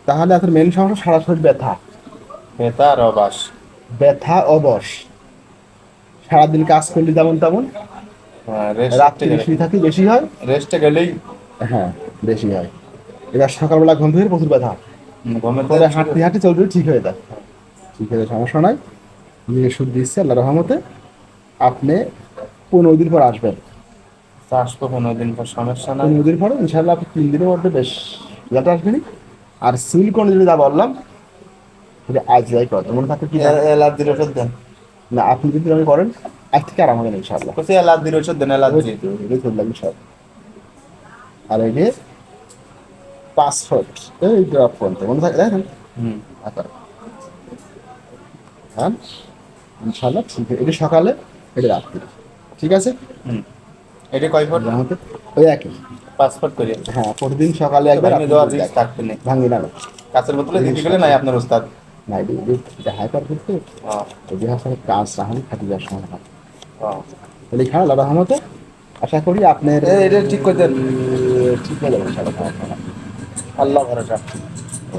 তাহলে আপনার মেন সমস্যা সারা শরীর ব্যথা। ব্যথা আর অবাস। ব্যথা অবশ, সারাদিন কাজ করলে যেমন তেমন, হ্যাঁ, রেস্টে রাত্রি গেলে, শুয়ে থাকি বেশি হয়। রেস্টে গেলেই হ্যাঁ, বেশি হয়। এবার সকালবেলা ঘুম থেকে প্রচুর ব্যথা, ঘুমেতে পরে শুরু। হাঁটতে হাঁটতে চলবে, ঠিক হয়ে যায়। ঠিক হয়ে যায়, সমস্যা নাই। আমি ওষুধ দিচ্ছি আল্লাহ রহমতে। আপনি 15 দিন পর আসবেন। আসবো 15 দিন পর, সমস্যা নাই। 15 দিন পরে ইনশাল্লাহ আপনি 3 দিনের মধ্যে বেশ রেজাল্ট আসবেনি। আর সিলিকন যদি যা বললাম যদি আজ যাই করতে মনে থাকে কি না। অ্যালার্জির ওষুধ দেন। না, আপনি যদি আমি করেন আজ থেকে আরাম হবে না ইনশাল্লাহ। কোথায় অ্যালার্জির ওষুধ দেন, ওই অ্যালার্জি। তো ওই ধরলাম সব। আর এই যে 5 ফুট এই ড্রপ করতে মনে থাকে, দেখেন। হুম। আচ্ছা, হ্যাঁ, ইনশাল্লাহ ঠিক আছে। এটা সকালে, এটা রাত্রি, ঠিক আছে। হুম। এটা কয় ফুট? আমাকে ওই একই। 5 ফুট করে। হ্যাঁ, প্রতিদিন সকালে তো একবার, ভাঙে আপনি দেওয়ার দুধ রিস্ক এক থাকবে না। ভাঙি না। কাঁচের বোতলে এই দিতে গেলে নাই সকালে আপনার উস্তাদ। না, এটা হাইপার করতে ও। যদি আসলে কাজ রাহানি খাটি যাওয়ার সময় হয়। ও। তাহলে খারাপ আল্লাহ রহমতে আশা করি আপনার এটা ঠিক করে দেন। ঠিক হয়ে যাবে ইনশাআল্লাহ। আল্লাহ ভরসা। ও,